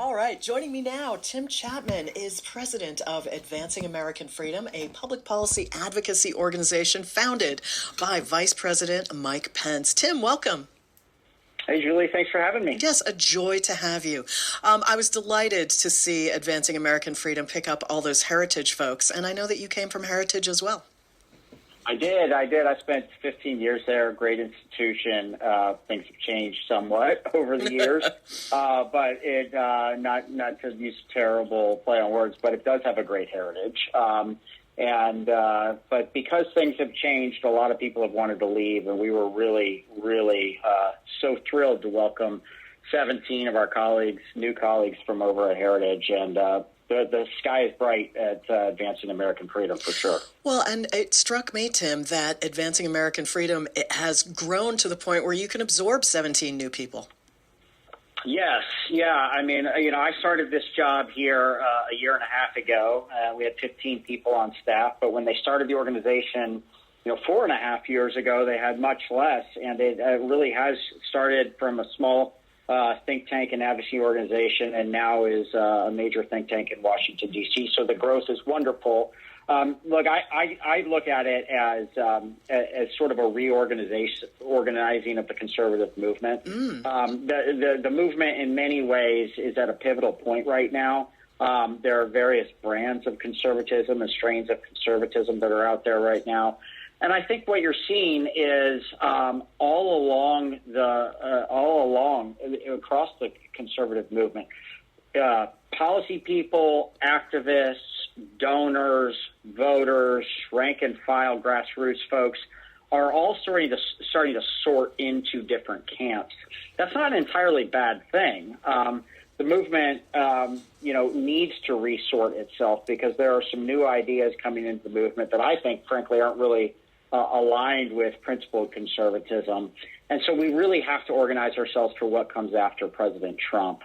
All right, joining me now, Tim Chapman is president of Advancing American Freedom, a public policy advocacy organization founded by Vice President Mike Pence. Tim, welcome. Hey, Julie, thanks for having me. Yes, a joy to have you. I was delighted to see Advancing American Freedom pick up all those Heritage folks, and I know that you came from Heritage as well. I did. I spent 15 years there, great institution. Things have changed somewhat over the years, but it not to use terrible play on words, but it does have a great heritage. But because things have changed, a lot of people have wanted to leave, and we were really so thrilled to welcome 17 of our new colleagues from over at Heritage, and the sky is bright at Advancing American Freedom for sure. Well, and it struck me, Tim, that Advancing American Freedom it has grown to the point where you can absorb 17 new people. Yes, yeah. I mean, I started this job here a year and a half ago. We had 15 people on staff, but when they started the organization, 4.5 years ago, they had much less, and it really has started from a small think tank and advocacy organization, and now is a major think tank in Washington, D.C. So the growth is wonderful. Look, I look at it as sort of a organizing of the conservative movement. The movement in many ways is at a pivotal point right now. There are various brands of conservatism and strains of conservatism that are out there right now. And I think what you're seeing is all along across the conservative movement, policy people, activists, donors, voters, rank and file grassroots folks are all starting to sort into different camps. That's not an entirely bad thing. The movement, needs to resort itself because there are some new ideas coming into the movement that I think, frankly, aren't really aligned with principled conservatism. And so we really have to organize ourselves for what comes after President Trump.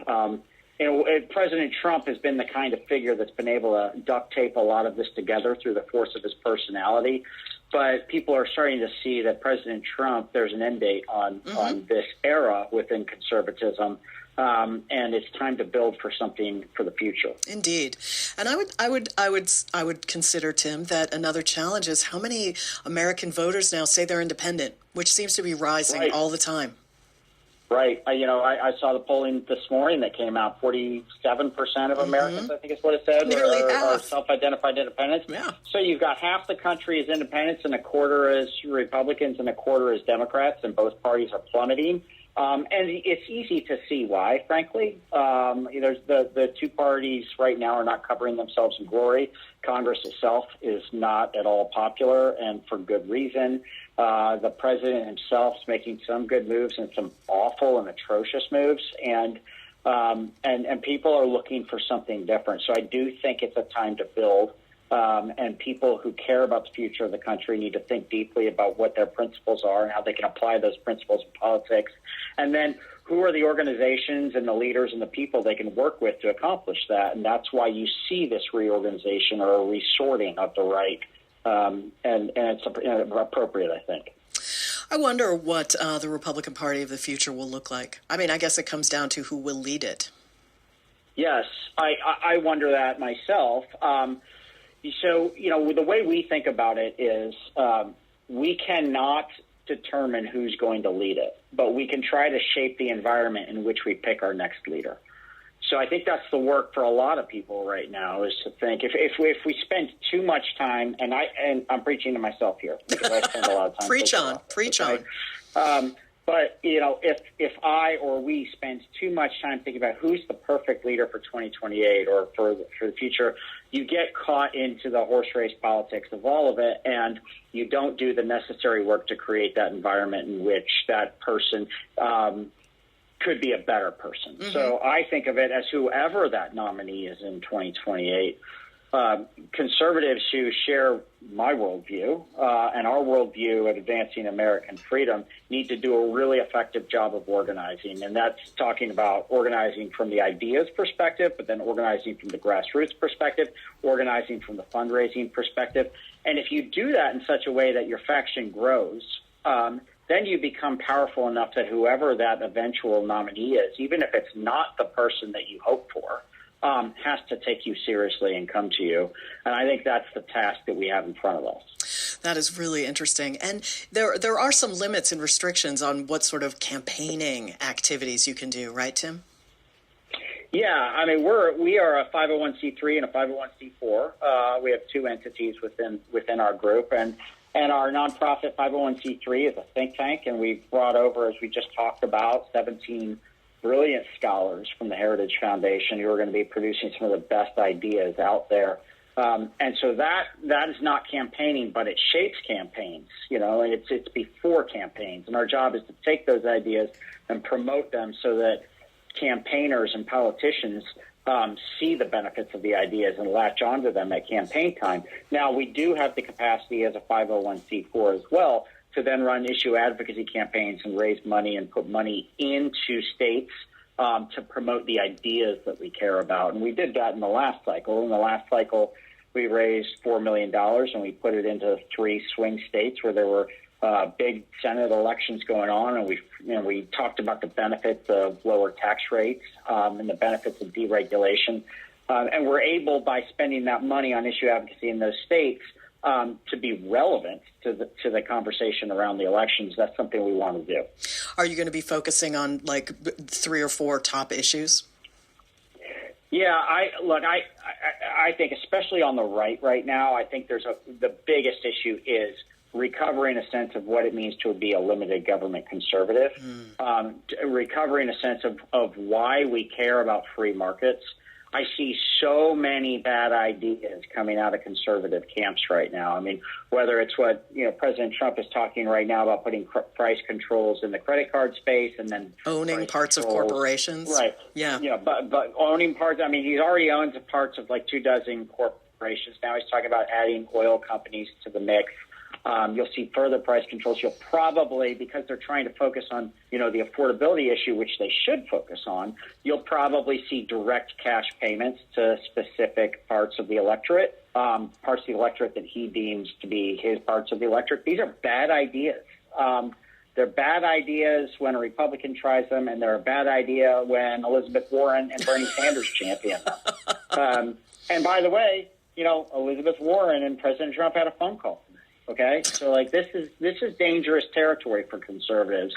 President Trump has been the kind of figure that's been able to duct tape a lot of this together through the force of his personality. But people are starting to see that President Trump, there's an end date on this era within conservatism. And it's time to build for something for the future. Indeed. And I would consider, Tim, that another challenge is how many American voters now say they're independent, which seems to be rising all the time. Right. I saw the polling this morning that came out. 47% of Americans, I think is what it said, are self-identified independents. Yeah. So you've got half the country as independents and a quarter as Republicans and a quarter as Democrats, and both parties are plummeting. And it's easy to see why, frankly. The two parties right now are not covering themselves in glory. Congress itself is not at all popular, and for good reason. The president himself is making some good moves and some awful and atrocious moves, and people are looking for something different. So I do think it's a time to build. And people who care about the future of the country need to think deeply about what their principles are and how they can apply those principles in politics. And then who are the organizations and the leaders and the people they can work with to accomplish that. And that's why you see this reorganization or a resorting of the right. And it's appropriate, I think. I wonder what the Republican Party of the future will look like. I mean, I guess it comes down to who will lead it. Yes, I wonder that myself. So, the way we think about it is we cannot determine who's going to lead it, but we can try to shape the environment in which we pick our next leader. So I think that's the work for a lot of people right now, is to think if we spend too much time, and I'm preaching to myself here because I spend a lot of time. Preach on. But, if I or we spend too much time thinking about who's the perfect leader for 2028 or for the future, you get caught into the horse race politics of all of it, and you don't do the necessary work to create that environment in which that person could be a better person. So I think of it as whoever that nominee is in 2028. Conservatives who share my worldview and our worldview at Advancing American Freedom need to do a really effective job of organizing. And that's talking about organizing from the ideas perspective, but then organizing from the grassroots perspective, organizing from the fundraising perspective. And if you do that in such a way that your faction grows, then you become powerful enough that whoever that eventual nominee is, even if it's not the person that you hope for, has to take you seriously and come to you. And I think that's the task that we have in front of us. That is really interesting. And there are some limits and restrictions on what sort of campaigning activities you can do, right, Tim? Yeah, I mean, we are a 501c3 and a 501c4. We have two entities within our group, and our nonprofit 501c3 is a think tank, and we've brought over, as we just talked about, 17 brilliant scholars from the Heritage Foundation who are going to be producing some of the best ideas out there. And so that is not campaigning, but it shapes campaigns, and it's before campaigns. And our job is to take those ideas and promote them so that campaigners and politicians see the benefits of the ideas and latch onto them at campaign time. Now, we do have the capacity as a 501c4 as well to then run issue advocacy campaigns and raise money and put money into states to promote the ideas that we care about. And we did that in the last cycle. In the last cycle, we raised $4 million, and we put it into 3 swing states where there were big Senate elections going on, and we talked about the benefits of lower tax rates and the benefits of deregulation. And we're able, by spending that money on issue advocacy in those states, to be relevant to the conversation around the elections. That's something we want to do. Are you going to be focusing on like 3 or 4 top issues? Yeah, I think especially on the right now, I think the biggest issue is recovering a sense of what it means to be a limited government conservative, recovering a sense of why we care about free markets. I see so many bad ideas coming out of conservative camps right now. I mean, whether it's what President Trump is talking right now about putting price controls in the credit card space, and then owning parts of corporations, right? Yeah, but owning parts. I mean, he already owns parts of like 24 corporations. Now he's talking about adding oil companies to the mix. You'll see further price controls. You'll probably, because they're trying to focus on, the affordability issue, which they should focus on, you'll probably see direct cash payments to specific parts of the electorate, that he deems to be his parts of the electorate. These are bad ideas. They're bad ideas when a Republican tries them, and they're a bad idea when Elizabeth Warren and Bernie Sanders champion them. And by the way, Elizabeth Warren and President Trump had a phone call. Okay, so this is dangerous territory for conservatives,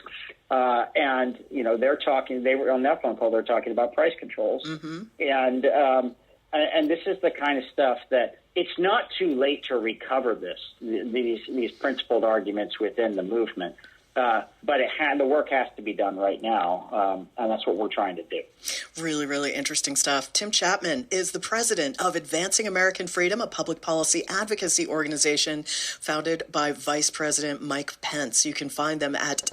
and they were on that phone call. They're talking about price controls, and this is the kind of stuff that it's not too late to recover these principled arguments within the movement. But the work has to be done right now, and that's what we're trying to do. Really, really interesting stuff. Tim Chapman is the president of Advancing American Freedom, a public policy advocacy organization founded by Vice President Mike Pence. You can find them at